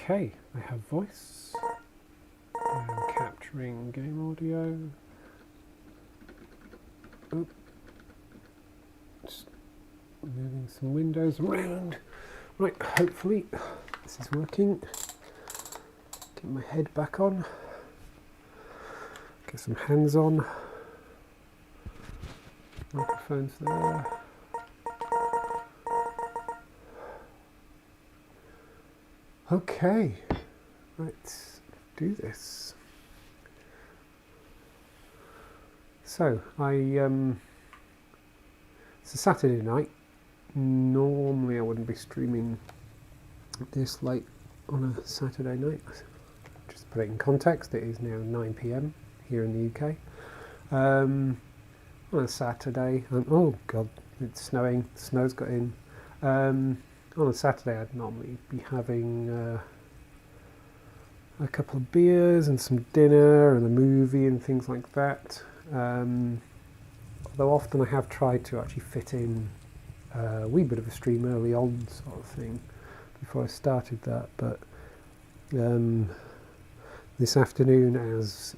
Okay, I have voice. I'm capturing game audio. Oop. Just moving some windows around. Right, hopefully this is working. Get my head back on. Get some hands on. Microphone's there. Okay, let's do this. So it's a Saturday night. Normally I wouldn't be streaming this late on a Saturday night. Just to put it in context, it is now 9 PM here in the UK. On a Saturday, oh god, it's snowing, the snow's got in. On a Saturday I'd normally be having a couple of beers and some dinner and a movie and things like that. Although often I have tried to actually fit in a wee bit of a stream early on sort of thing before I started that, but this afternoon, as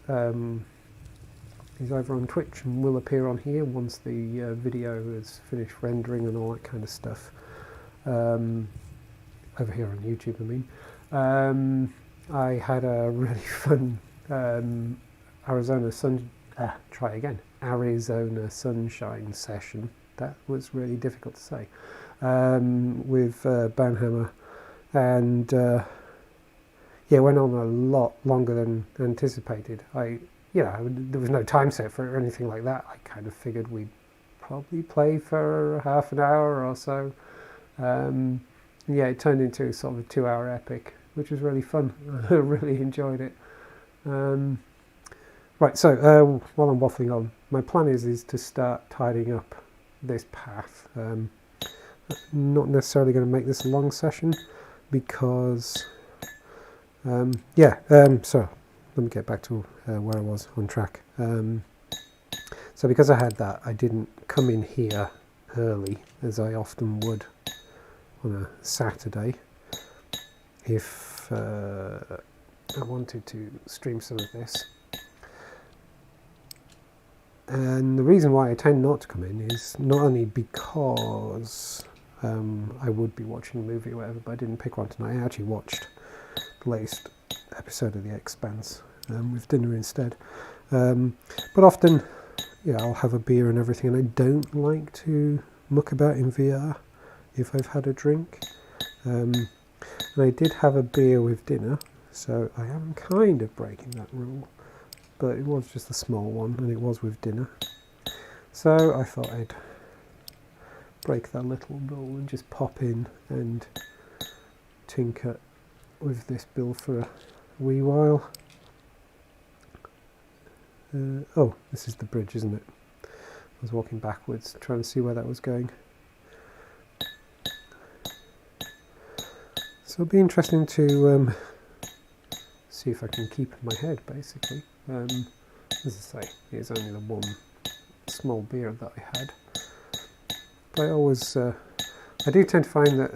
he's over on Twitch and will appear on here once the video is finished rendering and all that kind of stuff, over here on YouTube I mean, I had a really fun Arizona sunshine session. That was really difficult to say, with Banhammer, and yeah, went on a lot longer than anticipated. There was no time set for it or anything like that. I kind of figured we'd probably play for half an hour or so. Yeah, it turned into sort of a 2-hour epic, which was really fun. I really enjoyed it. Right, so while I'm waffling on, my plan is to start tidying up this path. Not necessarily going to make this a long session because, so let me get back to where I was on track. So because I had that, I didn't come in here early as I often would on a Saturday if I wanted to stream some of this. And the reason why I tend not to come in is not only because I would be watching a movie or whatever, but I didn't pick one tonight. I actually watched the latest episode of The Expanse with dinner instead. But often, yeah, I'll have a beer and everything, and I don't like to muck about in VR if I've had a drink. And I did have a beer with dinner, so I am kind of breaking that rule. But it was just a small one, and it was with dinner. So I thought I'd break that little rule and just pop in and tinker with this bill for a wee while. Oh, this is the bridge, isn't it? I was walking backwards, trying to see where that was going. So it'll be interesting to see if I can keep my head, basically. As I say, it's only the one small beer that I had. But I always, I do tend to find that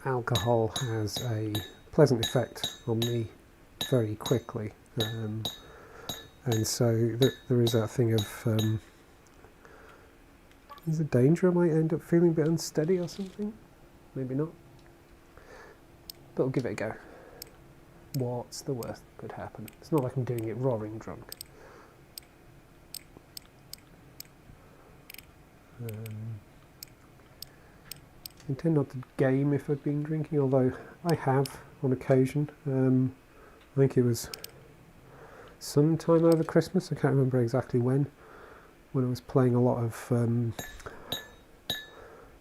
alcohol has a pleasant effect on me very quickly. And so there is that thing of, there's a danger I might end up feeling a bit unsteady or something. Maybe not. But I'll give it a go. What's the worst that could happen? It's not like I'm doing it roaring drunk. I tend not to game if I've been drinking, although I have on occasion. I think it was sometime over Christmas, I can't remember exactly when I was playing a lot of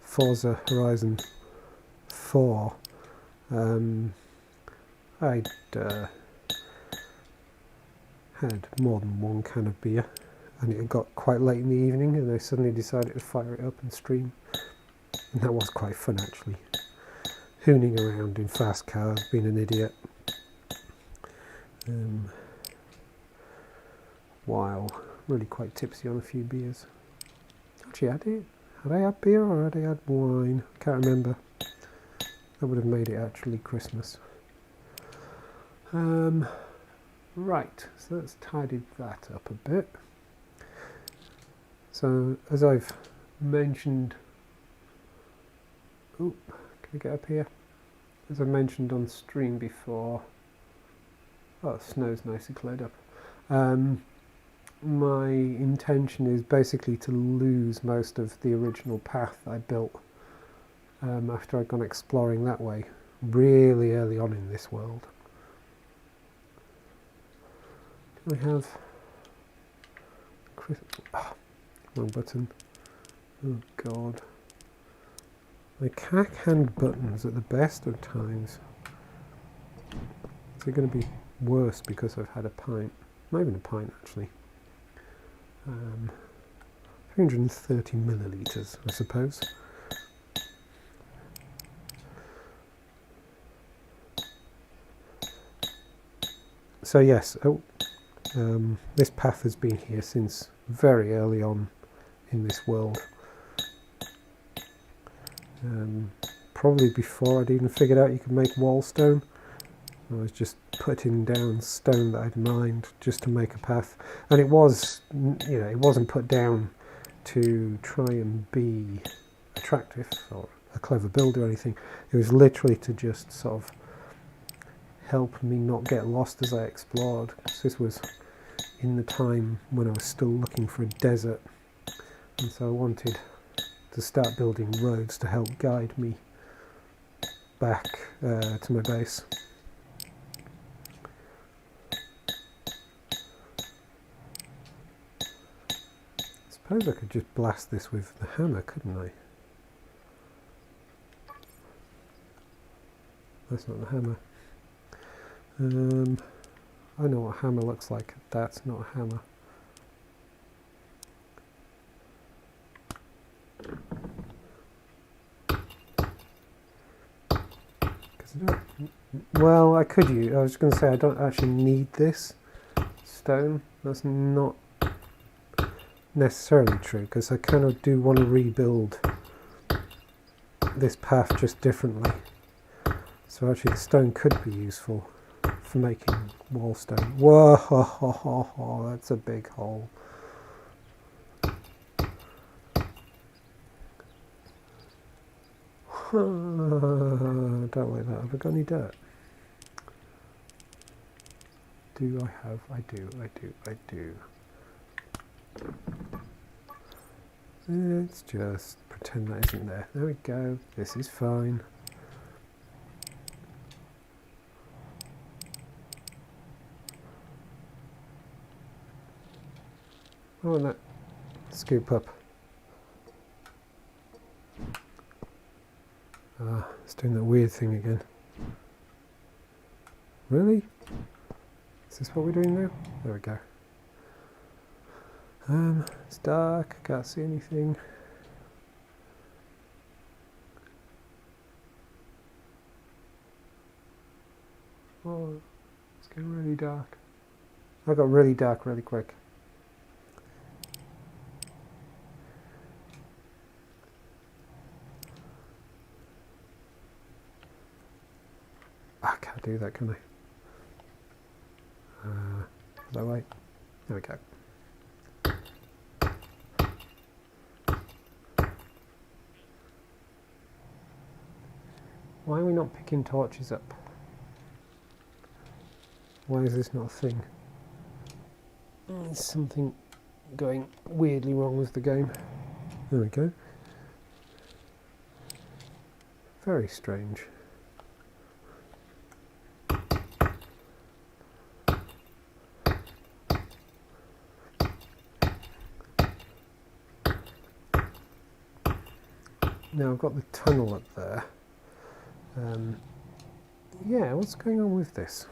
Forza Horizon 4. I'd had more than one can of beer, and it got quite late in the evening, and I suddenly decided to fire it up and stream. And that was quite fun, actually. Hooning around in fast cars, being an idiot. While really quite tipsy on a few beers. Actually, had I had beer or had I had wine? I can't remember. That would have made it actually Christmas. Right, so let's tidy that up a bit. So as I've mentioned, can we get up here? As I mentioned on stream before, the snow's nicely cleared up. My intention is basically to lose most of the original path I built after I'd gone exploring that way really early on in this world. Do I have wrong button? Oh god, my cack hand buttons at the best of times. Is it going to be worse because I've had a pint? Not even a pint actually. 330 millilitres, I suppose. So yes, this path has been here since very early on in this world. Probably before I'd even figured out you could make wall stone. I was just putting down stone that I'd mined just to make a path, and it was, it wasn't put down to try and be attractive or a clever build or anything. It was literally to just sort of help me not get lost as I explored. So this was in the time when I was still looking for a desert, and so I wanted to start building roads to help guide me back to my base. I suppose I could just blast this with the hammer, couldn't I? That's not the hammer. I know what a hammer looks like. That's not a hammer. Well, I could use. I was going to say I don't actually need this stone. That's not necessarily true, because I kind of do want to rebuild this path just differently. So actually the stone could be useful for making wall stone. Whoa, that's a big hole. Don't like that. Have I got any dirt? Do I have? I do. Let's just pretend that isn't there. There we go. This is fine. Oh, and that scoop up. It's doing that weird thing again. Really? Is this what we're doing now? There we go. It's dark, I can't see anything. Oh, it's getting really dark. I got really dark really quick. I can't do that, can I? Is that right? There we go. Why are we not picking torches up? Why is this not a thing? There's something going weirdly wrong with the game. There we go. Very strange. Now I've got the tunnel up there. Yeah, what's going on with this?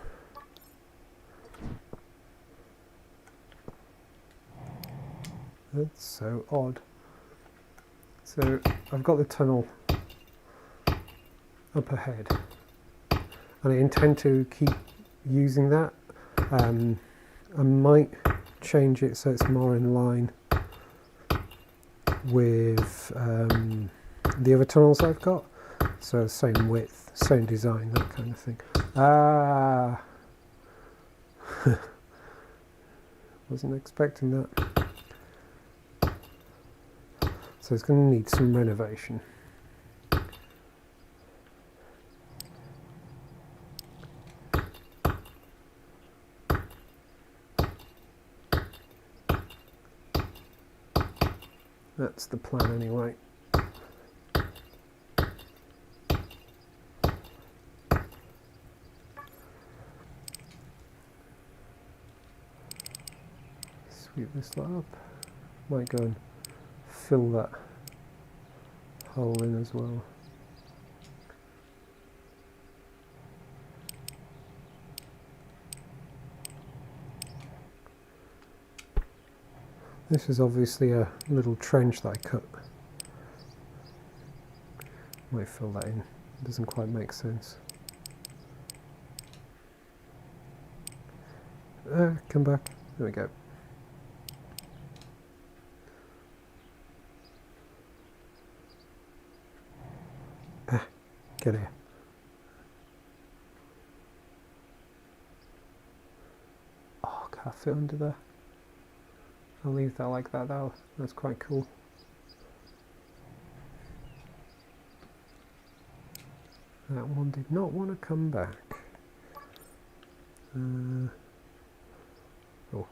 That's so odd. So I've got the tunnel up ahead, and I intend to keep using that. I might change it so it's more in line with the other tunnels I've got. So same width, same design, that kind of thing. Ah, wasn't expecting that. So it's going to need some renovation. That's the plan anyway. Sweep this lot up. Might go and fill that hole in as well. This is obviously a little trench that I cut. Might fill that in. It doesn't quite make sense. Come back. There we go. Get here. Oh, can't fit under there. I'll leave that like that though. That's quite cool. That one did not want to come back. Oh.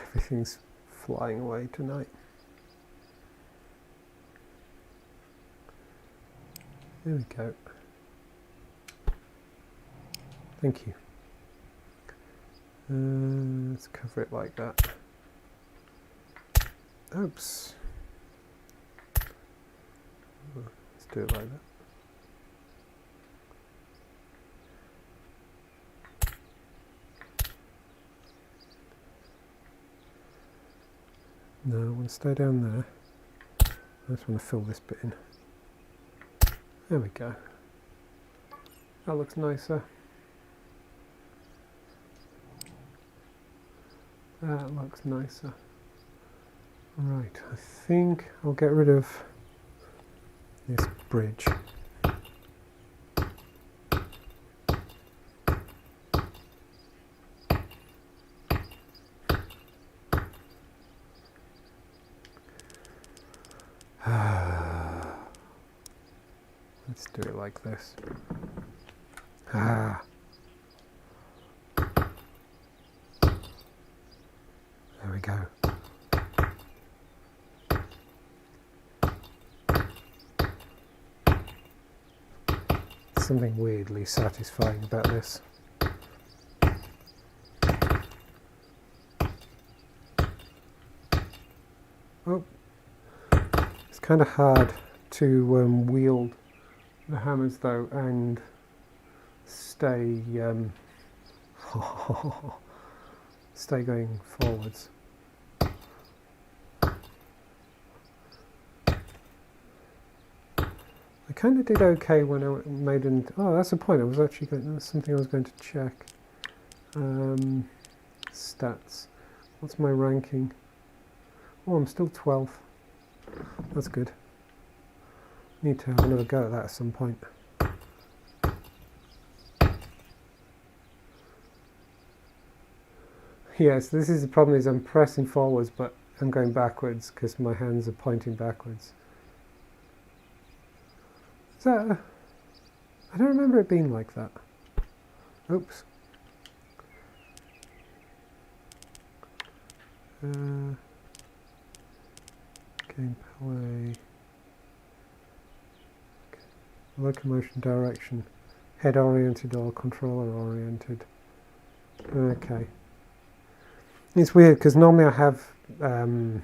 Everything's flying away tonight. There we go. Thank you. Let's cover it like that. Oops. Let's do it like that. No, I want to stay down there. I just want to fill this bit in. There we go. That looks nicer. That looks nicer. Right, I think I'll get rid of this bridge. Let's do it like this. There we go. Something weirdly satisfying about this. Oh, it's kind of hard to wield the hammers though and stay stay going forwards. I kind of did okay when I made an... Oh, that's the point. I was actually going... That's something I was going to check. Stats. What's my ranking? Oh, I'm still 12th. That's good. Need to have another go at that at some point. Yes, this is the problem, is I'm pressing forwards, but I'm going backwards because my hands are pointing backwards. Is that I don't remember it being like that. Oops. Gameplay. Locomotion direction. Head oriented or controller oriented. Okay. It's weird because normally I have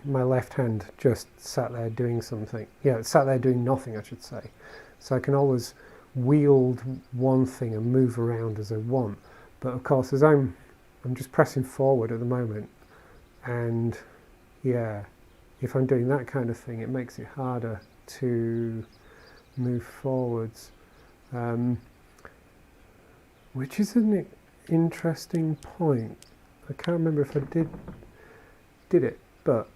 my left hand just sat there doing something. Yeah, it's sat there doing nothing, I should say. So I can always wield one thing and move around as I want. But of course, as I'm just pressing forward at the moment, and yeah, if I'm doing that kind of thing, it makes it harder to move forwards, which is an interesting point. I can't remember if I did it, but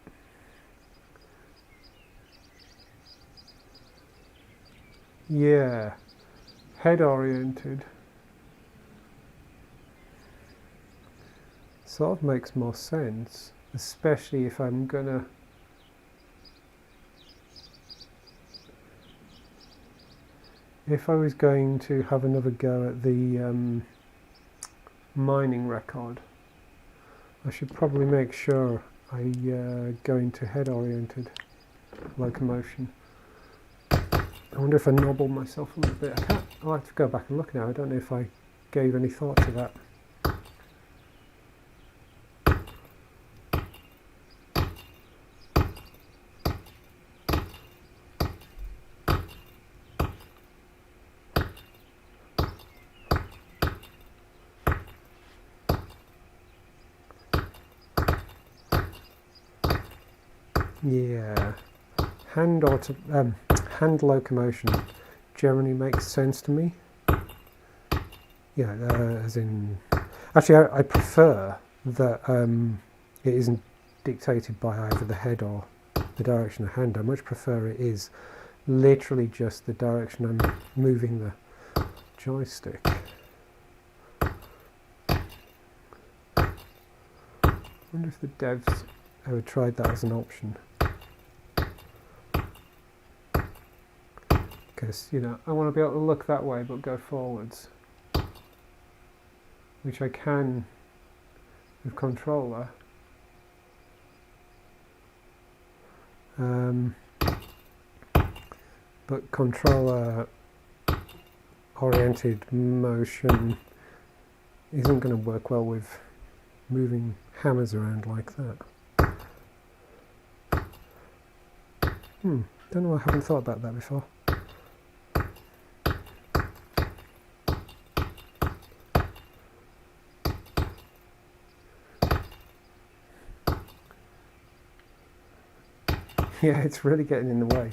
Yeah, head oriented sort of makes more sense, especially if I'm gonna if I was going to have another go at the mining record. I should probably make sure I go into head oriented locomotion. I wonder if I nobbled myself a little bit. I'll have to go back and look now. I don't know if I gave any thought to that. Yeah, hand locomotion generally makes sense to me. Yeah, as in, actually, I prefer that it isn't dictated by either the head or the direction of hand. I much prefer it is literally just the direction I'm moving the joystick. I wonder if the devs ever tried that as an option. Because, you know, I want to be able to look that way but go forwards, which I can with controller. But controller oriented motion isn't going to work well with moving hammers around like that. Don't know, I haven't thought about that before. Yeah, it's really getting in the way.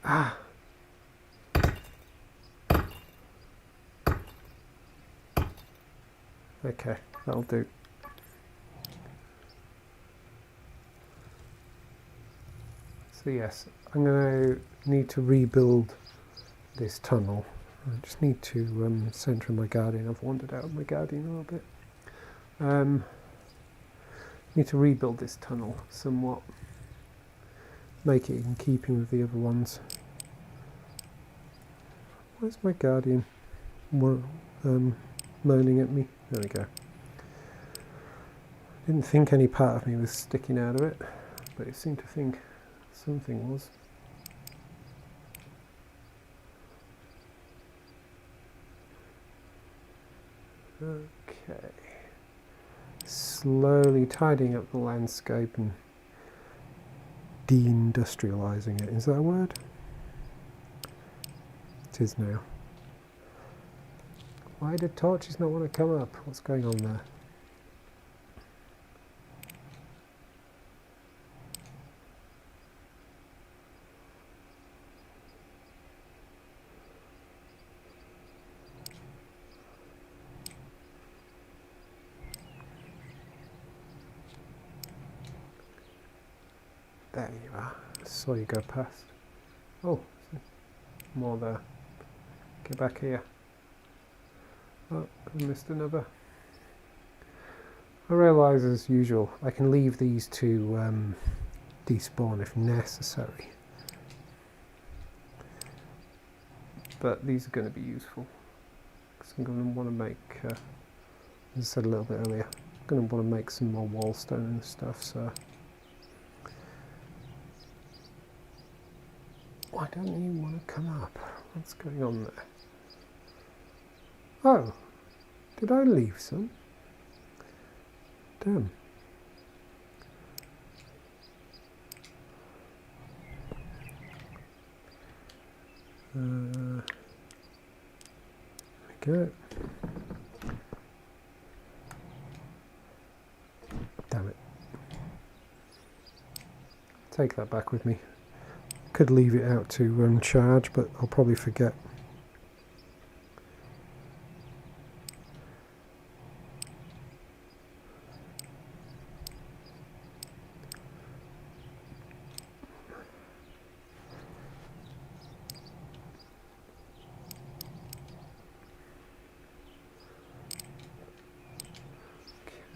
Ah. Okay, that'll do. So yes, I'm going to need to rebuild this tunnel. I just need to centre my guardian. I've wandered out of my guardian a little bit. Need to rebuild this tunnel somewhat, make it in keeping with the other ones. Where's my guardian moaning at me? There we go. Didn't think any part of me was sticking out of it, but it seemed to think something was. Okay. Slowly tidying up the landscape and deindustrializing it. Is that a word? It is now. Why did torches not want to come up? What's going on there? There you are. I saw you go past. Oh, more there. Get back here. Oh, I missed another. I realise, as usual, I can leave these to despawn if necessary. But these are going to be useful. Because I'm going to want to make, as I said a little bit earlier, I'm going to want to make some more wallstone and stuff, so... Why don't you want to come up? What's going on there? Oh, did I leave some? Damn. There we go. Damn it. Take that back with me. Could leave it out to charge, but I'll probably forget.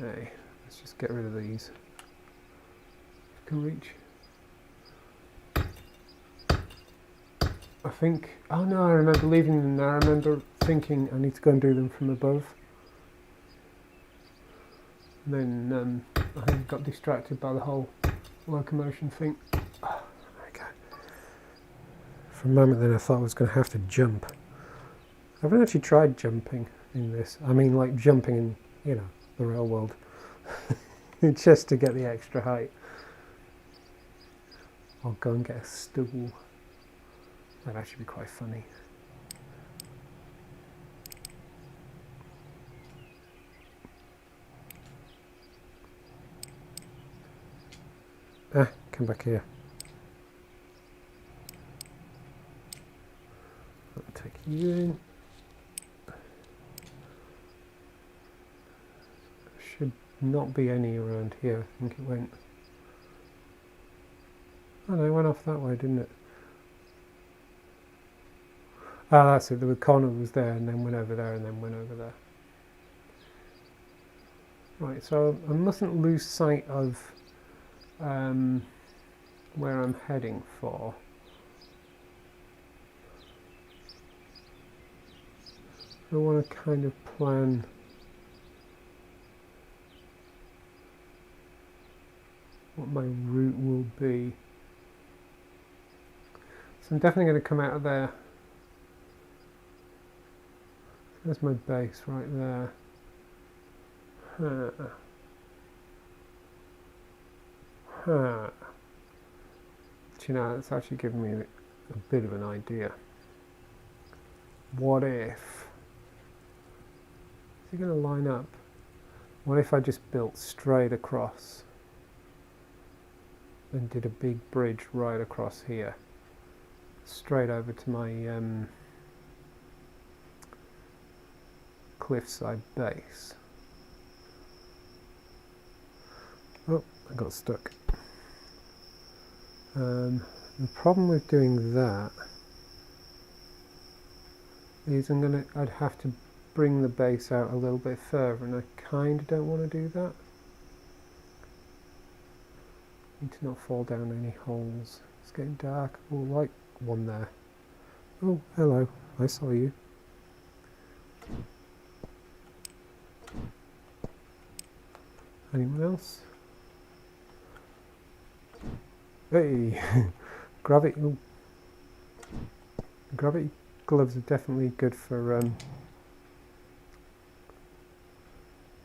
Okay, let's just get rid of these. Can reach. I think, oh no, I remember leaving them there. I remember thinking I need to go and do them from above. And then I think I got distracted by the whole locomotion thing. Oh, there we go. For a moment then I thought I was going to have to jump. I haven't actually tried jumping in this. I mean like jumping in, you know, the real world. Just to get the extra height. I'll go and get a stool. That'd actually be quite funny. Ah, come back here. I'll take you in. Should not be any around here. I think it went. Oh no, it went off that way, didn't it? Ah, that's it. The corner was there and then went over there and then went over there. Right, so I mustn't lose sight of where I'm heading for. I want to kind of plan what my route will be. So I'm definitely going to come out of there. There's my base right there. Do you know, it's actually given me a bit of an idea. What if... Is it going to line up? What if I just built straight across and did a big bridge right across here? Straight over to my cliffside base. Oh, I got stuck. The problem with doing that is I'd have to bring the base out a little bit further, and I kind of don't want to do that. Need to not fall down any holes. It's getting dark. Oh, like one there. Oh, hello. I saw you. Anyone else? Hey! Gravity. Oh. Gravity gloves are definitely good for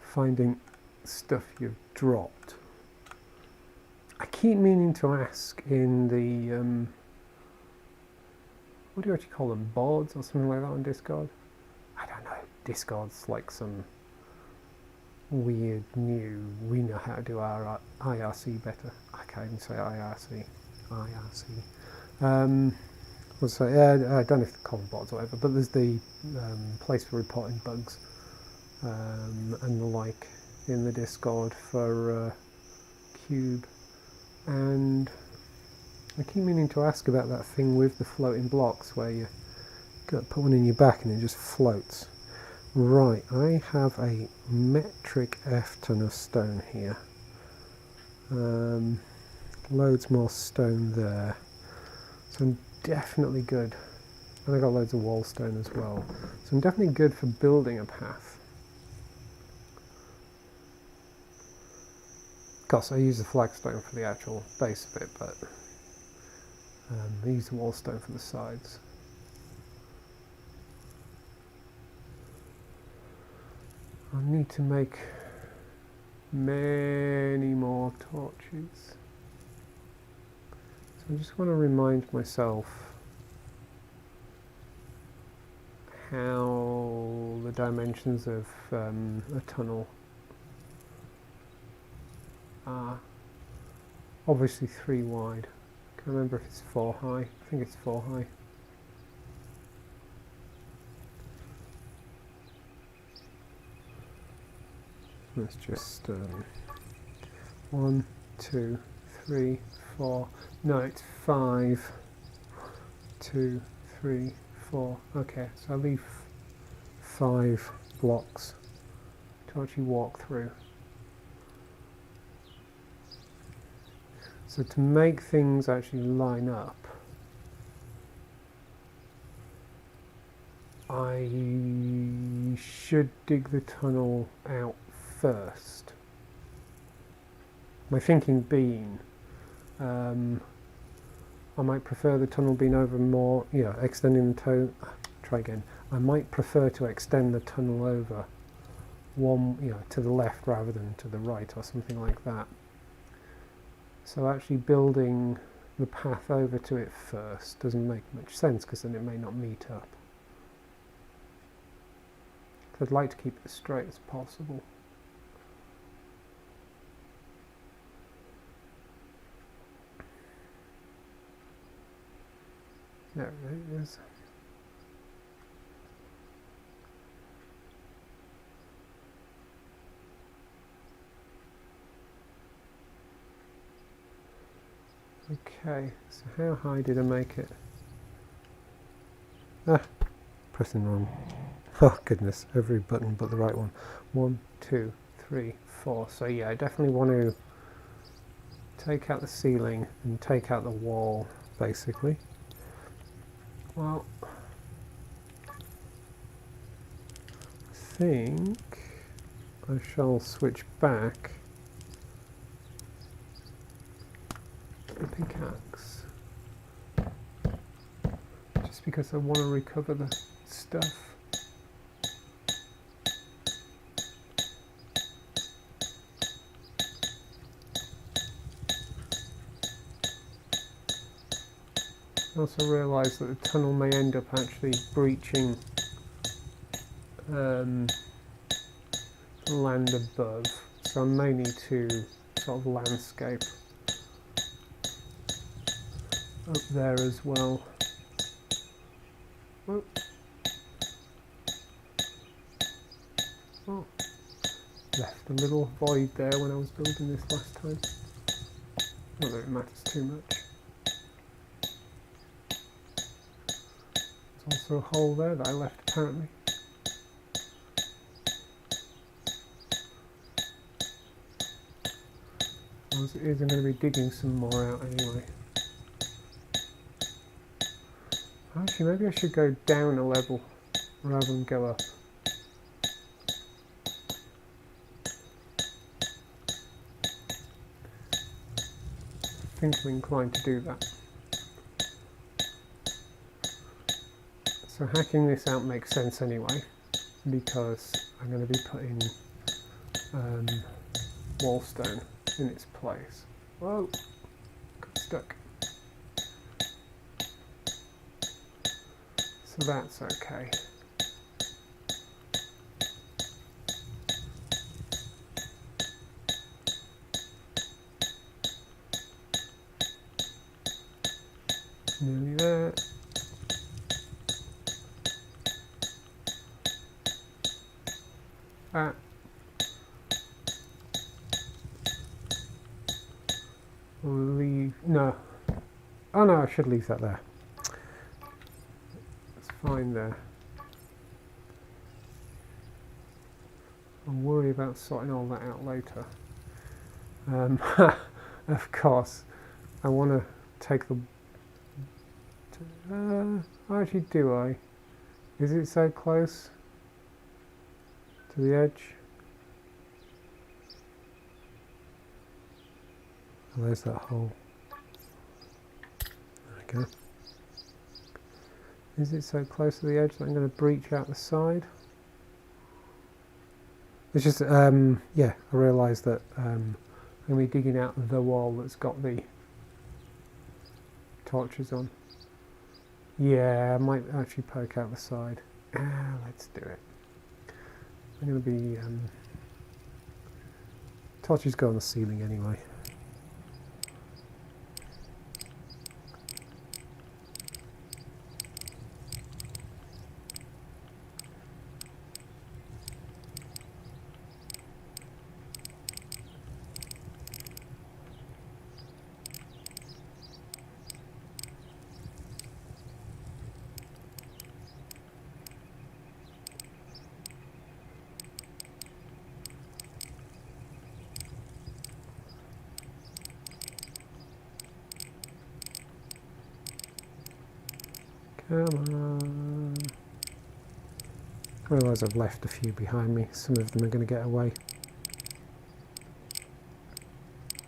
finding stuff you've dropped. I keep meaning to ask in the what do you actually call them, boards or something like that on Discord? I don't know. Discord's like some weird new, we know how to do our IRC better. I can't even say IRC. What's that? Yeah, I don't know if they call them boards or whatever, but there's the place for reporting bugs and the like in the Discord for Cube. And I keep meaning to ask about that thing with the floating blocks where you put one in your back and it just floats. Right, I have a metric F ton of stone here. Loads more stone there. So I'm definitely good. And I got loads of wall stone as well. So I'm definitely good for building a path. Of course, I use the flagstone for the actual base of it, but I use the wall stone for the sides. I need to make many more torches. So I just want to remind myself how the dimensions of a tunnel are. Obviously 3 wide. I can't remember if it's 4 high. I think it's 4 high. Let's just 1, 2, 3, 4. No, it's 5. 2, 3, 4. Okay, so I leave 5 blocks to actually walk through. So to make things actually line up, I should dig the tunnel out first. My thinking being, I might prefer the tunnel being over more, extending the try again. I might prefer to extend the tunnel over one, to the left rather than to the right or something like that. So actually building the path over to it first doesn't make much sense, because then it may not meet up. So I'd like to keep it as straight as possible. There it is. Okay, so how high did I make it? Pressing wrong. Oh goodness, every button but the right one. 1, 2, 3, 4. So yeah, I definitely want to take out the ceiling and take out the wall, basically. Well, I think I shall switch back the pickaxe, just because I want to recover the stuff. I also realise that the tunnel may end up actually breaching land above, so I may need to sort of landscape up there as well. Oh. Oh. Left a little void there when I was building this last time. Not that it matters too much. There's also a hole there that I left apparently. As it is, I'm going to be digging some more out anyway. Actually, maybe I should go down a level rather than go up. I think I'm inclined to do that. So hacking this out makes sense anyway, because I'm going to be putting wall stone in its place. Whoa, got stuck. So that's okay. Nearly there. We'll leave, no. Oh no, I should leave that there. It's fine there. I'll worry about sorting all that out later. Of course, I want to take the... actually, do I? Is it so close to the edge? Oh, there's that hole. There we go. Is it so close to the edge that I'm going to breach out the side? It's just, yeah, I realised that I'm going to be digging out the wall that's got the torches on. Yeah, I might actually poke out the side. Let's do it. I'm going to be... torches go on the ceiling anyway. Come on. I realise I've left a few behind me. Some of them are going to get away.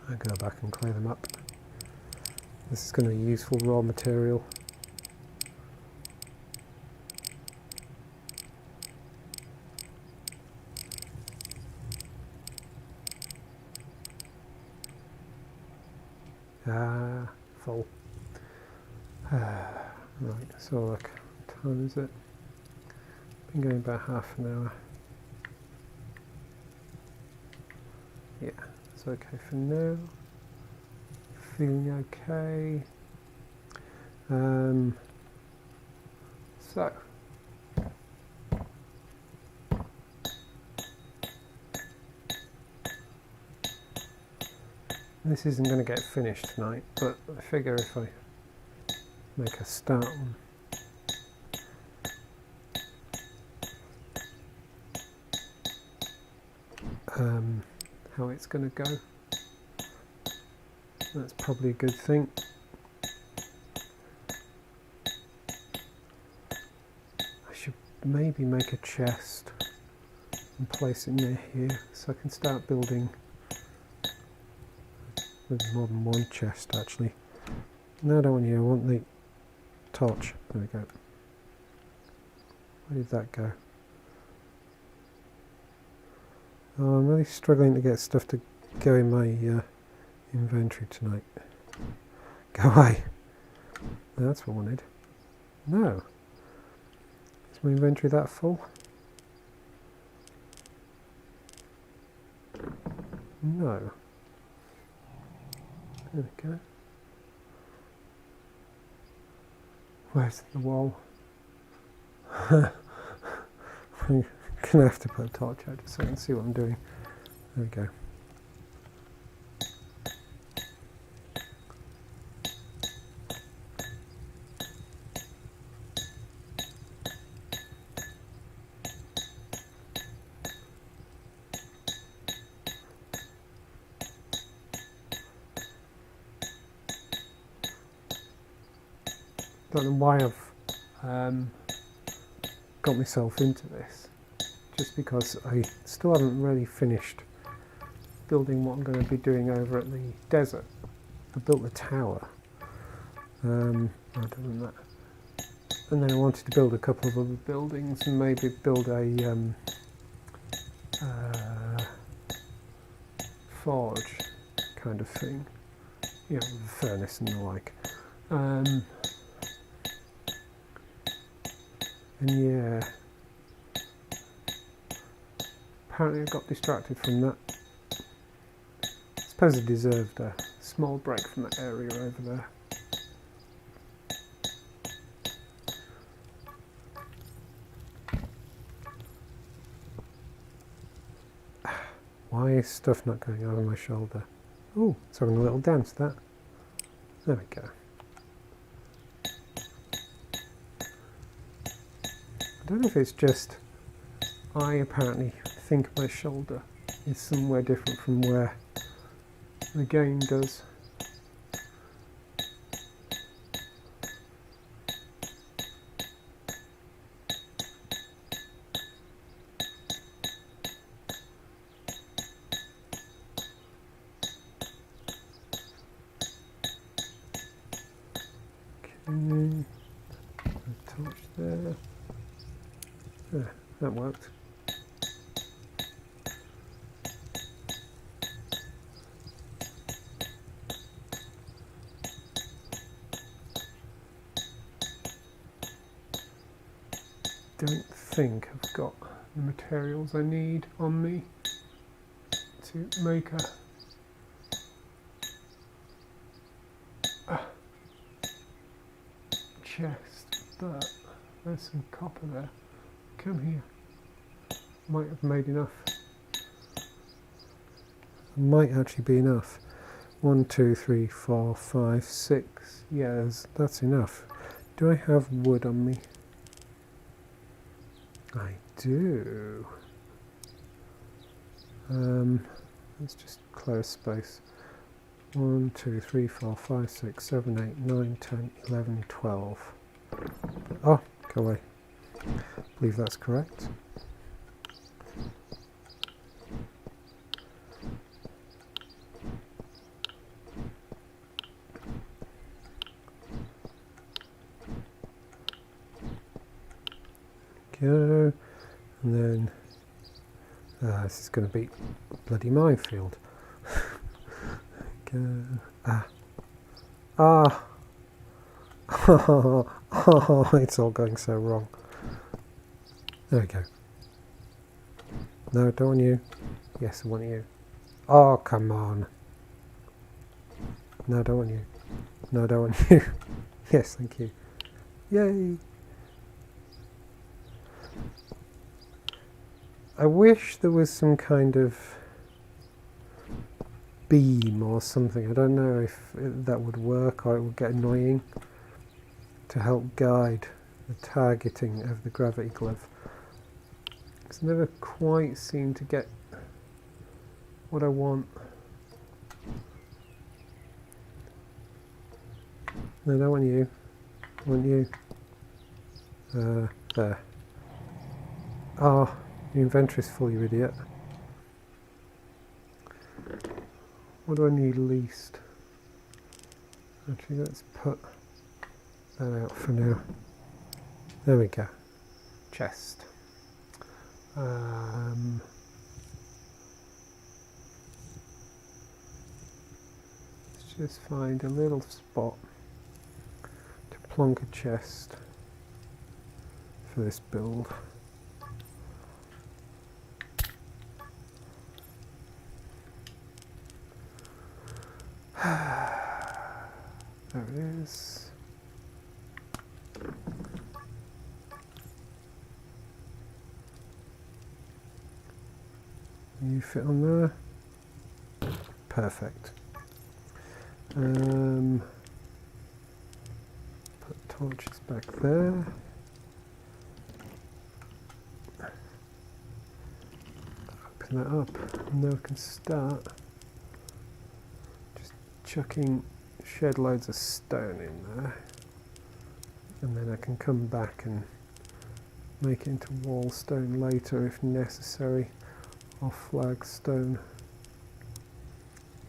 I'll go back and clear them up. This is going to be useful raw material. Full. Right, so look, what time is it? Been going about half an hour. Yeah, it's okay for now. Feeling okay. So this isn't going to get finished tonight, but I figure if I make a start on how it's going to go, that's probably a good thing. I should maybe make a chest and place it near here so I can start building with more than one chest actually. No, I don't want you, I want the torch. There we go. Where did that go? Oh, I'm really struggling to get stuff to go in my inventory tonight. Go away. No, that's what I wanted. No. Is my inventory that full? No. There we go. Where's the wall? I'm going to have to put a torch out just so I can see what I'm doing. There we go. Don't know why I've got myself into this, just because I still haven't really finished building what I'm going to be doing over at the desert. I built the tower, other than that, and then I wanted to build a couple of other buildings and maybe build a forge kind of thing, you know, with a furnace and the like. And yeah, apparently I got distracted from that. I suppose I deserved a small break from that area over there. Why is stuff not going over my shoulder? Oh, it's having a little dance, that. There we go. I don't know if it's just I apparently think my shoulder is somewhere different from where the game does. Okay, torch there. Yeah, that worked. Don't think I've got the materials I need on me to make a chest, but there's some copper there. Come here. Might have made enough. Might actually be enough. 1, 2, 3, 4, 5, 6. Yeah, that's enough. Do I have wood on me? I do. Let's just clear space. 1, 2, 3, 4, 5, 6, 7, 8, 9, 10, 11, 12. Oh, go away. I believe that's correct. Go. And then this is going to be a bloody minefield. Go. Ah. Ah. Oh, it's all going so wrong. There we go. No, don't want you. Yes, I want you. Oh, come on. No, don't want you. No, don't want you. Yes, thank you. Yay. I wish there was some kind of beam or something. I don't know if that would work or it would get annoying to help guide the targeting of the gravity glove. It's never quite seemed to get what I want. No, I don't want you. I want you. There. Ah, your inventory's full, you idiot. What do I need least? Actually, let's put that out for now. There we go. Chest. Let's just find a little spot to plonk a chest for this build. There it is. You fit on there? Perfect. Put torches back there. Open that up. Now we can start just chucking shed loads of stone in there, and then I can come back and make it into wall stone later if necessary, or flagstone.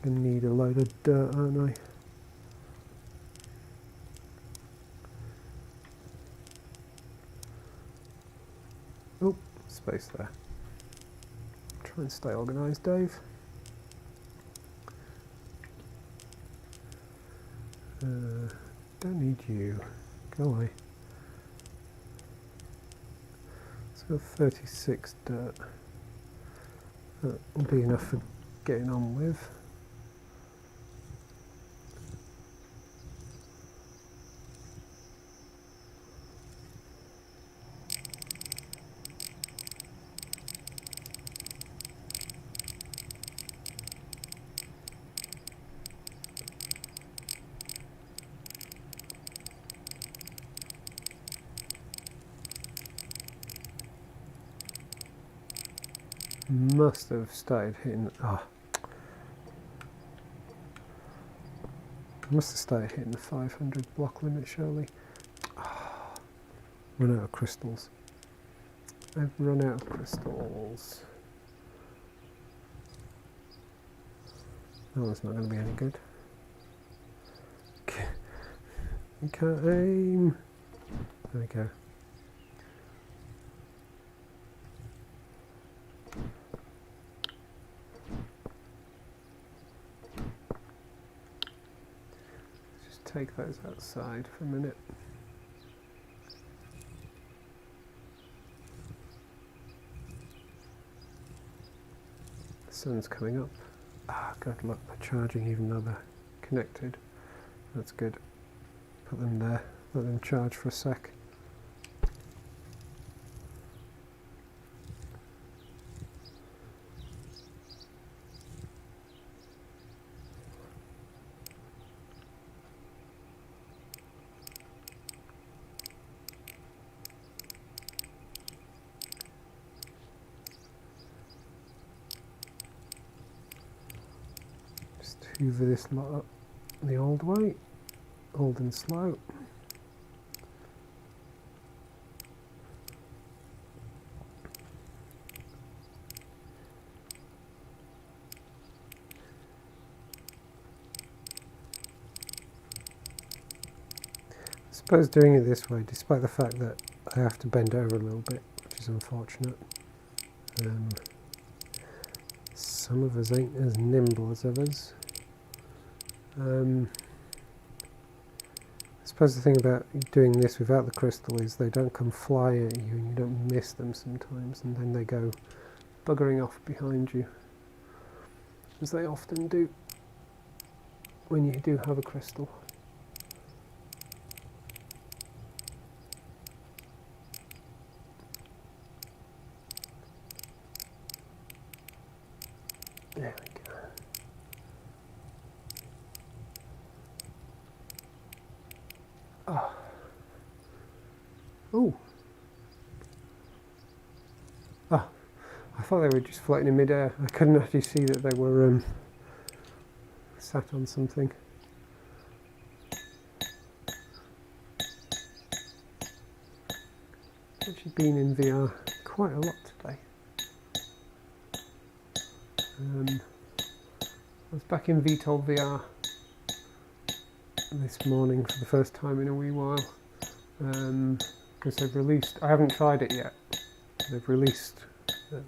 Gonna need a load of dirt, aren't I? Oh, space there. Try and stay organised, Dave. Don't need you. Go away. Let's go 36 dirt. That will be enough for getting on with. Must have started hitting. Must have started hitting the 500 block limit, surely. Run out of crystals. I've run out of crystals. That one's not going to be any good. You can't aim. There we go. Take those outside for a minute. The sun's coming up. Good luck, they're charging even though they're connected. That's good. Put them there, let them charge for a sec. Hoover this lot up the old way, old and slow. suppose doing it this way, despite the fact that I have to bend over a little bit, which is unfortunate. Some of us ain't as nimble as others. I suppose the thing about doing this without the crystal is they don't come flying at you and you don't miss them sometimes, and then they go buggering off behind you, as they often do when you do have a crystal. There we go. Oh. Ooh. Oh, I thought they were just floating in midair. I couldn't actually see that they were sat on something. Actually been in VR quite a lot today. I was back in VTOL-VR this morning for the first time in a wee while, because they've released, I haven't tried it yet, they've released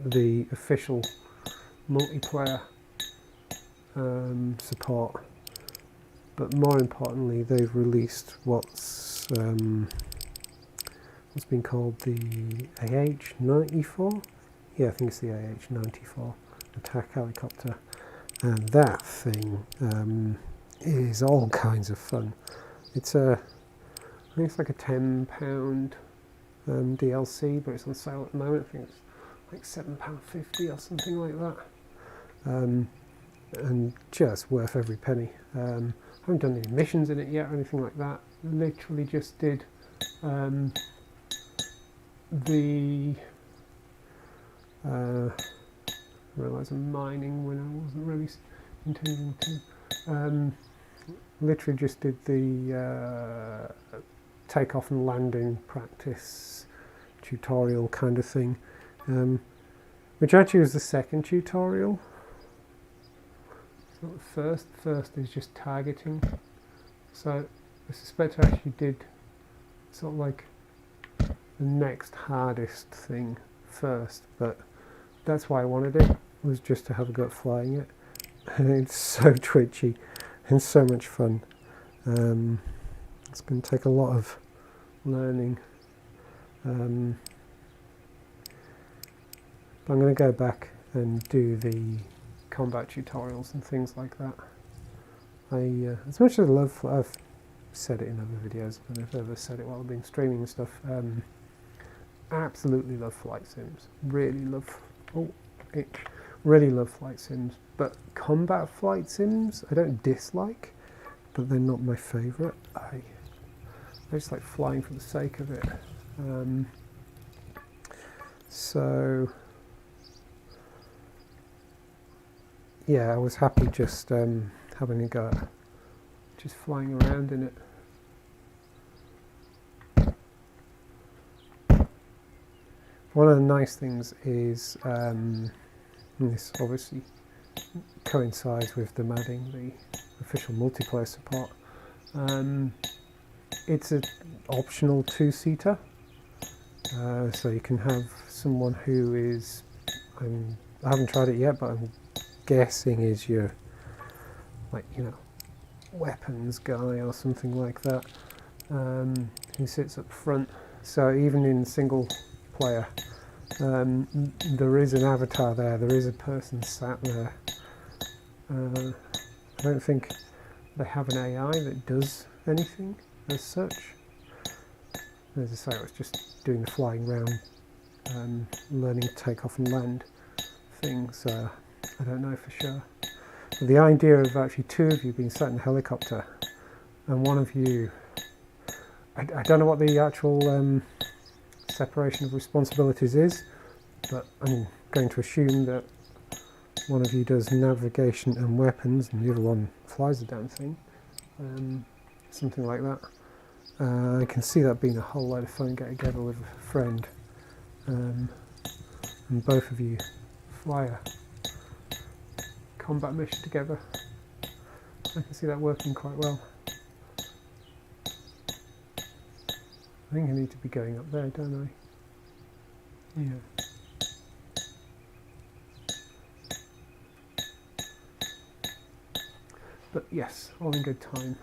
the official multiplayer support, but more importantly they've released what's been called the AH-94, yeah I think it's the AH-94 attack helicopter, and that thing is all kinds of fun. It's I think it's like a £10 DLC, but it's on sale at the moment. I think it's like £7.50 or something like that, and just worth every penny. I haven't done any missions in it yet or anything like that. Literally just did the I realised I'm mining when I wasn't really intending to. Literally just did the takeoff and landing practice tutorial kind of thing, which actually was the second tutorial. It's not the first. The first is just targeting. So I suspect I actually did sort of like the next hardest thing first, but that's why I wanted it, was just to have a go at flying it. And it's so twitchy and so much fun. It's going to take a lot of learning. But I'm going to go back and do the combat tutorials and things like that. As much as I love, I've said it in other videos, I don't know if I've ever said it while I've been streaming and stuff, absolutely love flight sims. Really love, really love flight sims. But combat flight sims, I don't dislike, but they're not my favourite. I just like flying for the sake of it. So yeah, I was happy just having a go at just flying around in it. One of the nice things is, and this obviously coincides with them adding the official multiplayer support, it's an optional two-seater, so you can have someone who is, I haven't tried it yet, but I'm guessing is your, like, you know, weapons guy or something like that, who sits up front. So even in single player, there is an avatar there, there is a person sat there. I don't think they have an AI that does anything as such. As I say, I was just doing the flying round, learning to take off and land thing, so I don't know for sure. But the idea of actually two of you being sat in a helicopter and one of you, I don't know what the actual separation of responsibilities is, but I'm going to assume that one of you does navigation and weapons and the other one flies the damn thing, something like that. I can see that being a whole load of fun, get together with a friend, and both of you fly a combat mission together. I can see that working quite well. I think I need to be going up there, don't I? Yeah. But yes, all in good time.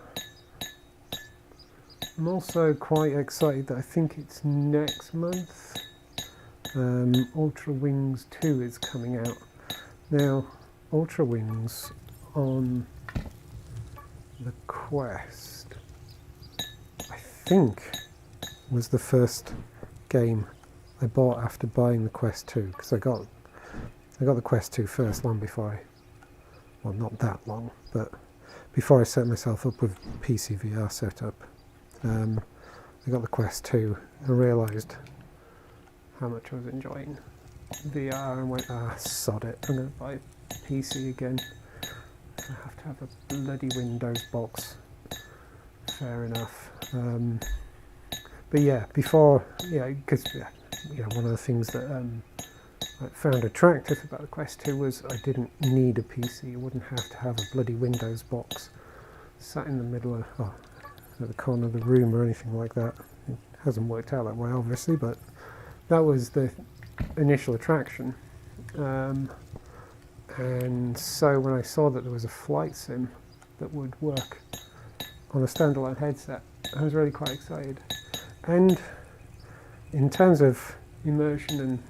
I'm also quite excited that I think it's next month. Ultra Wings 2 is coming out. Now, Ultra Wings on the Quest, I think, was the first game I bought after buying the Quest 2, because I got the Quest 2 first, long before well, not that long, but before I set myself up with PC VR setup. I got the Quest 2 and realised how much I was enjoying VR and went, sod it, I'm going to buy PC again. I have to have a bloody Windows box. Fair enough. But yeah, before, because one of the things that I found attractive about the Quest 2 was I didn't need a PC. I wouldn't have to have a bloody Windows box sat in the middle of, at the corner of the room or anything like that. It hasn't worked out that way, obviously, but that was the initial attraction. And so when I saw that there was a flight sim that would work on a standalone headset, I was really quite excited. And in terms of immersion and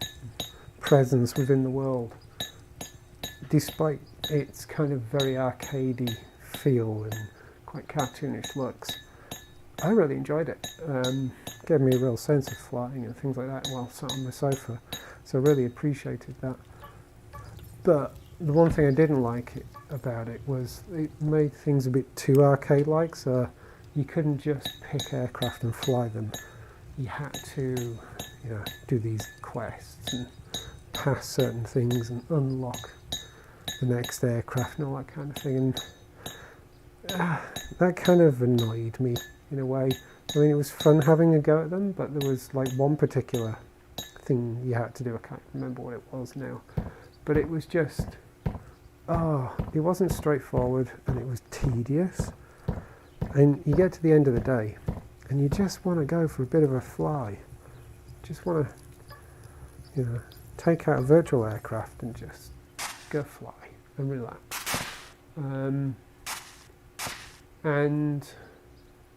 presence within the world, despite its kind of very arcadey feel and quite cartoonish looks, I really enjoyed it. Gave me a real sense of flying and things like that while sat on the sofa, so I really appreciated that. But the one thing I didn't like about it was it made things a bit too arcade-like, so you couldn't just pick aircraft and fly them. You had to, do these quests and pass certain things and unlock the next aircraft and all that kind of thing. And that kind of annoyed me in a way. I mean, it was fun having a go at them, but there was like one particular thing you had to do. I can't remember what it was now, but it was just, it wasn't straightforward and it was tedious. And you get to the end of the day and you just want to go for a bit of a fly. Just want to, take out a virtual aircraft and just go fly and relax. And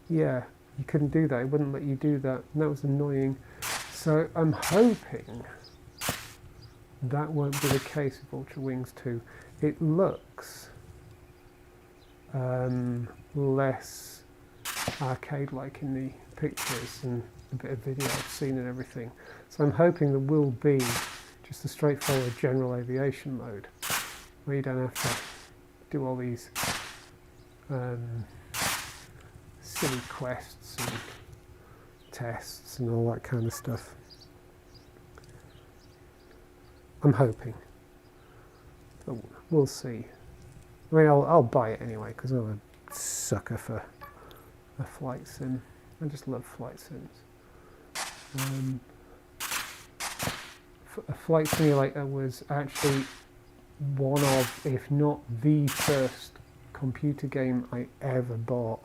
yeah, you couldn't do that. It wouldn't let you do that. And that was annoying. So I'm hoping that won't be the case with Ultra Wings 2. It looks less arcade-like in the pictures and a bit of video I've seen and everything. So I'm hoping there will be just a straightforward general aviation mode where you don't have to do all these silly quests and tests and all that kind of stuff. I'm hoping. But we'll see. I mean, I'll buy it anyway because I'm a sucker for a flight sim. I just love flight sims. A flight simulator was actually one of, if not the first computer game I ever bought.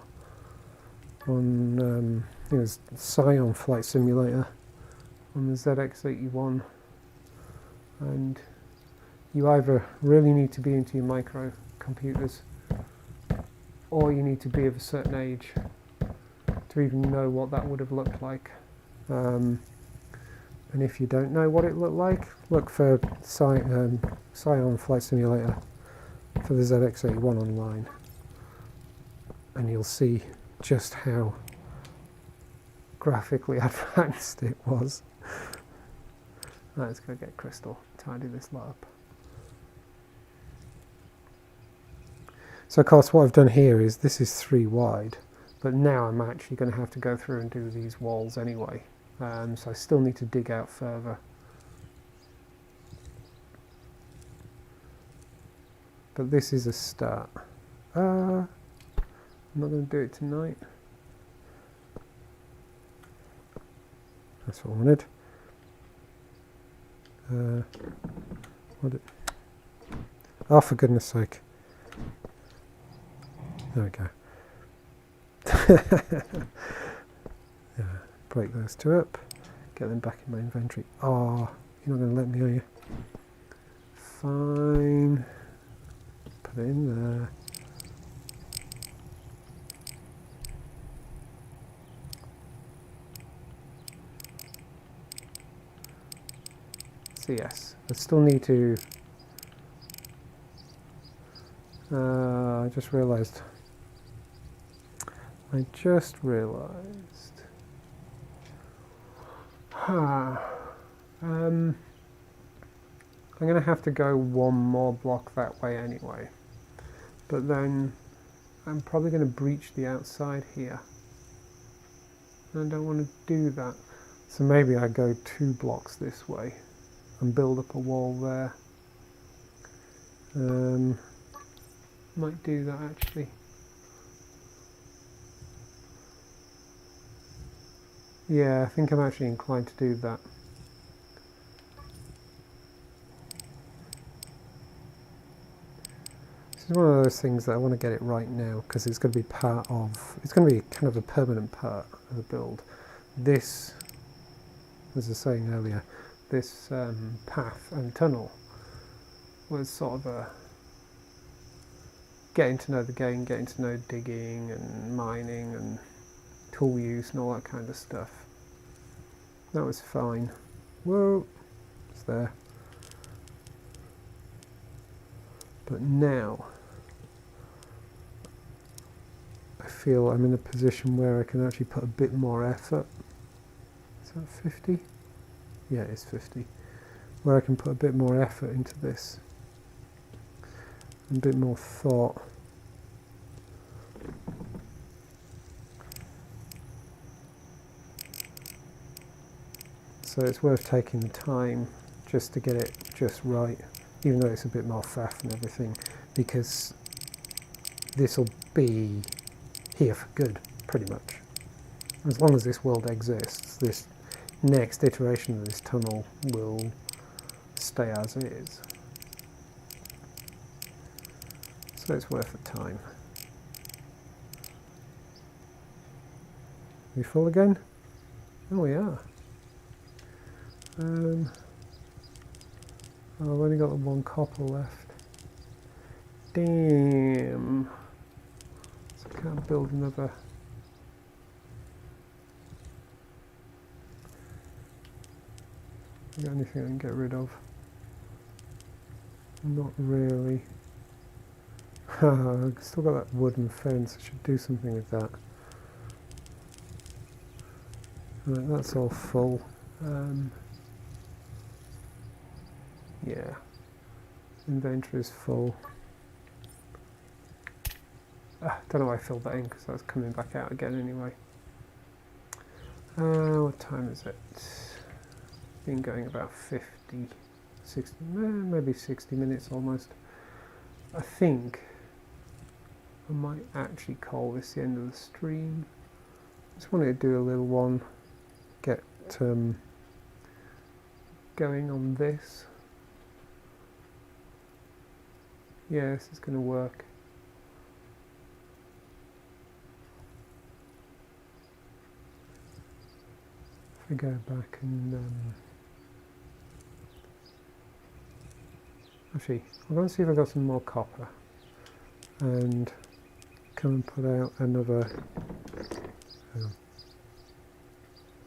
It was Scion Flight Simulator on the ZX81, and you either really need to be into your microcomputers or you need to be of a certain age to even know what that would have looked like. And if you don't know what it looked like, look for Scion Flight Simulator for the ZX81 online, and you'll see just how graphically advanced it was. Let's go get Crystal, tidy this lot up. So of course what I've done here is, this is 3 wide, but now I'm actually going to have to go through and do these walls anyway. So I still need to dig out further. But this is a start. I'm not going to do it tonight. That's what I wanted. Oh, for goodness sake. There we go. Yeah, break those two up, get them back in my inventory. Oh, you're not going to let me, are you? Fine. Put it in there. So yes, I still need to... I just realised. I'm going to have to go one more block that way anyway. But then I'm probably going to breach the outside here. And I don't want to do that. So maybe I go 2 blocks this way and build up a wall there. Might do that actually. Yeah, I think I'm actually inclined to do that. This is one of those things that I want to get it right now because it's going to be part of, it's going to be kind of a permanent part of the build. This, as I was saying earlier, this path and tunnel was sort of a getting to know the game, getting to know digging and mining and tool use and all that kind of stuff. That was fine. Whoa, it's there. But now I feel I'm in a position where I can actually put a bit more effort. Is that 50? Yeah, it's 50. Where I can put a bit more effort into this. A bit more thought. So it's worth taking the time just to get it just right, even though it's a bit more faff and everything, because this will be here for good, pretty much. As long as this world exists, this next iteration of this tunnel will stay as is. So it's worth the time. We full again? Oh, we are. I've only got the 1 copper left. Damn. So I can't build another. Got anything I can get rid of? Not really. I've still got that wooden fence. I should do something with that. Right, that's all full. Yeah, inventory is full. Don't know why I filled that in because I was coming back out again anyway. What time is it? Been going about 50, 60, maybe 60 minutes almost. I think I might actually call this the end of the stream. Just wanted to do a little one, get going on this. Yeah, this is going to work. If we go back and actually, I'm going to see if I've got some more copper and come and put out another.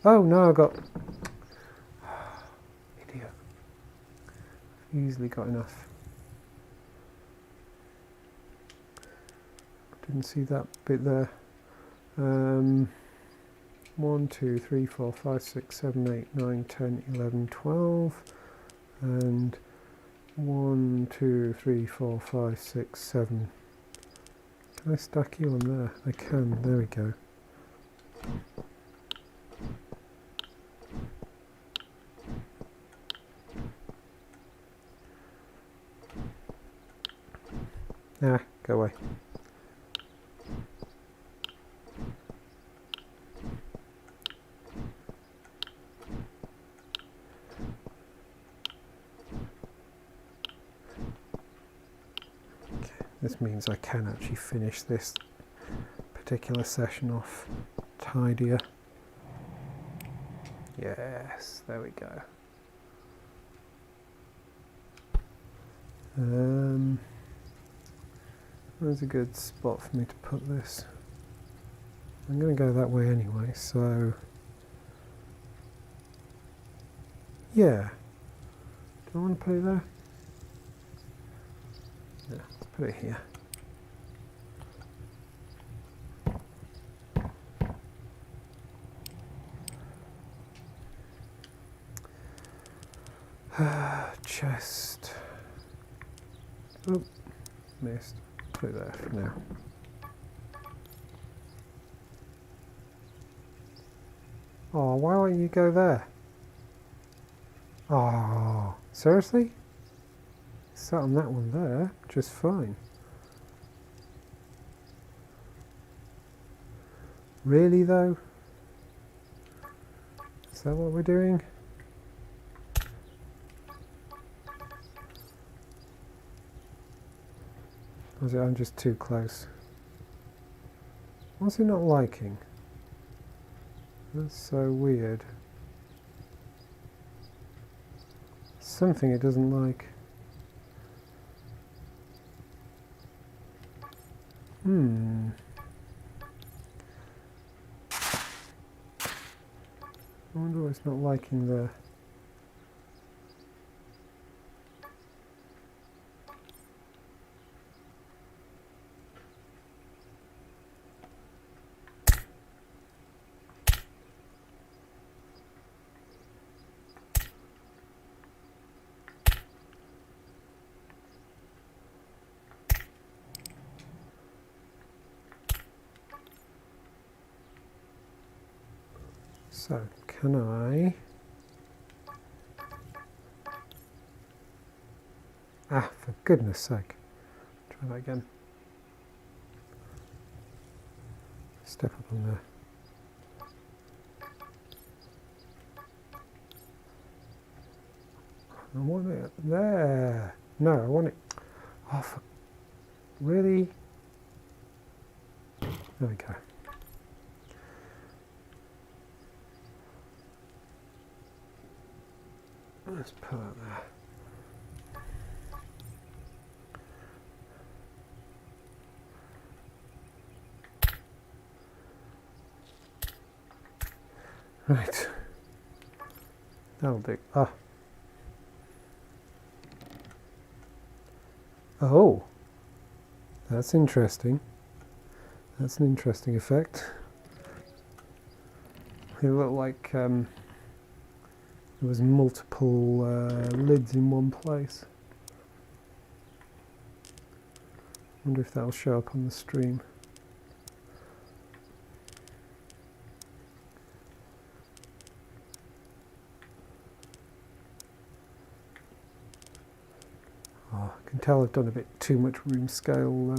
Oh no, I got idiot. I've easily got enough. Didn't see that bit there. 1, 2, 3, 4, 5, 6, 7, 8, 9, 10, 11, 12, and 1, 2, 3, 4, 5, 6, 7. Can I stack you on there? I can. There we go. Ah, go away. This means I can actually finish this particular session off tidier. Yes, there we go. There's a good spot for me to put this. I'm going to go that way anyway, so yeah. Do I want to put it there? No, let's put it here. Chest. Oh, missed. Put it there for now. Oh, why won't you go there? Oh, seriously? Sat on that one there, just fine. Really though? Is that what we're doing? Or is it I'm just too close? What's it not liking? That's so weird. Something it doesn't like. I wonder what it's not liking there. So, can I... Ah, for goodness sake. Try that again. Step up on there. I want it there. No, I want it... Oh, for... Really? There we go. Let's put that there. Right. That'll do. Ah. Oh. That's interesting. That's an interesting effect. It looked like there was multiple lids in one place. Wonder if that'll show up on the stream. Oh, I can tell I've done a bit too much room scale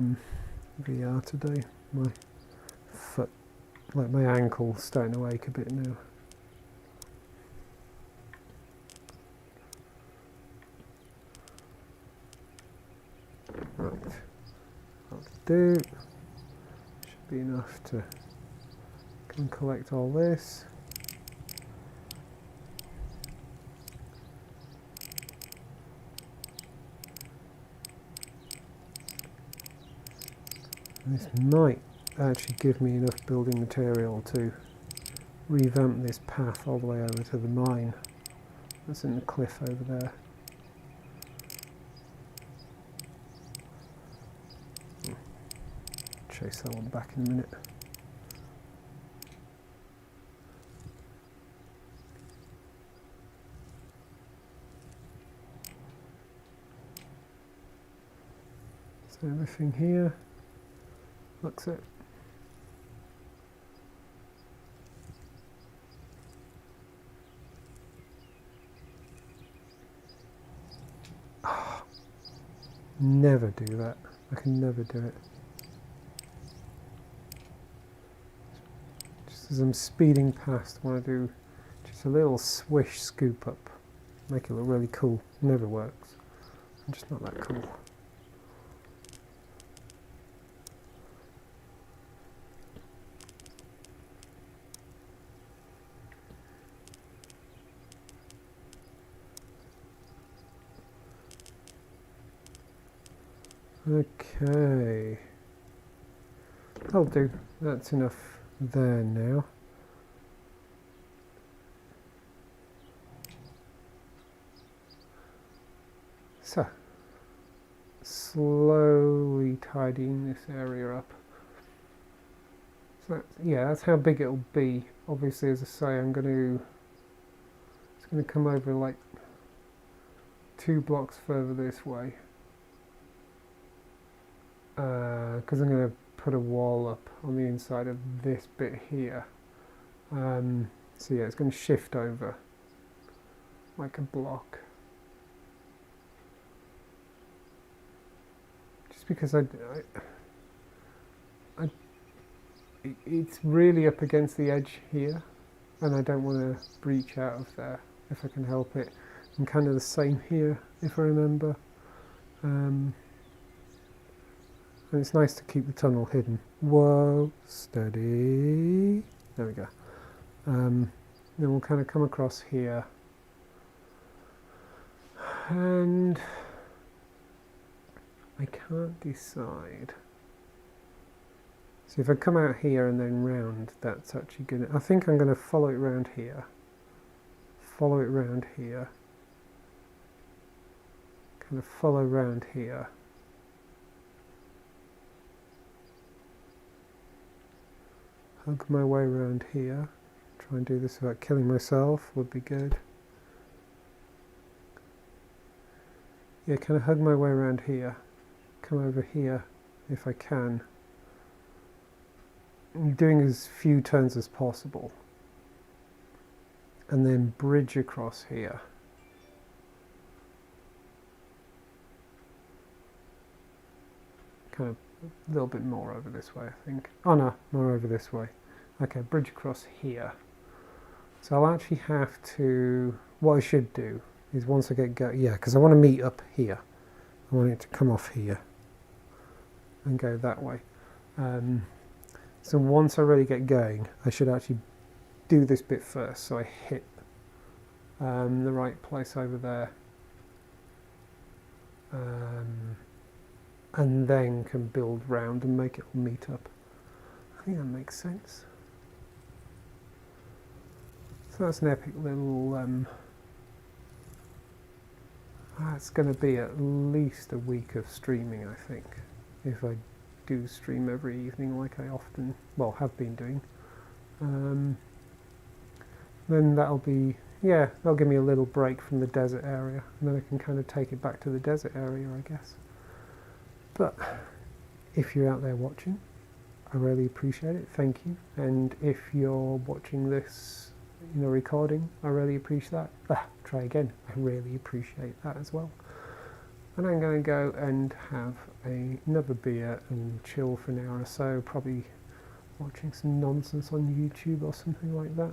VR today. My foot, like my ankle, starting to ache a bit now. Right, that'll do. Should be enough to come collect all this. This might actually give me enough building material to revamp this path all the way over to the mine. That's in the cliff over there. Chase that one back in a minute. So everything here looks it. Oh, never do that. I can never do it. Just as I'm speeding past, I want to do just a little swish scoop up. Make it look really cool. Never works. I'm just not that cool. Okay, that'll do. That's enough there now. So, slowly tidying this area up. So that's how big it'll be. Obviously, as I say, it's going to come over like 2 blocks further this way, because I'm going to put a wall up on the inside of this bit here. So yeah, it's going to shift over like a block. Just because it's really up against the edge here, and I don't want to breach out of there if I can help it. And kind of the same here, if I remember. And it's nice to keep the tunnel hidden. Whoa, steady. There we go. Then we'll kind of come across here. And I can't decide. So if I come out here and then round, that's actually going to... I think I'm going to follow it round here. Follow it round here. Kind of follow round here. Hug my way around here. Try and do this without killing myself would be good. Yeah, kind of hug my way around here. Come over here if I can. I'm doing as few turns as possible. And then bridge across here. Kind of a little bit more over this way, I think. Oh no, more over this way. Okay, bridge across here. So I'll actually have to... What I should do is once I get going... Yeah, because I want to meet up here. I want it to come off here and go that way. So once I really get going, I should actually do this bit first, so I hit the right place over there, and then can build round and make it all meet up. I think that makes sense. So that's an epic little... that's going to be at least a week of streaming, I think, if I do stream every evening like I often, well, have been doing. Then that'll be, yeah, that'll give me a little break from the desert area, and then I can kind of take it back to the desert area, I guess. But if you're out there watching, I really appreciate it, thank you. And if you're watching this in a recording, I really appreciate that. Try again, I really appreciate that as well. And I'm going to go and have another beer and chill for an hour or so, probably watching some nonsense on YouTube or something like that,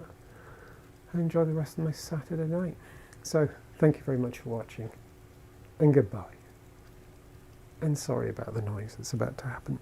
and enjoy the rest of my Saturday night. So, thank you very much for watching, and goodbye. And sorry about the noise that's about to happen.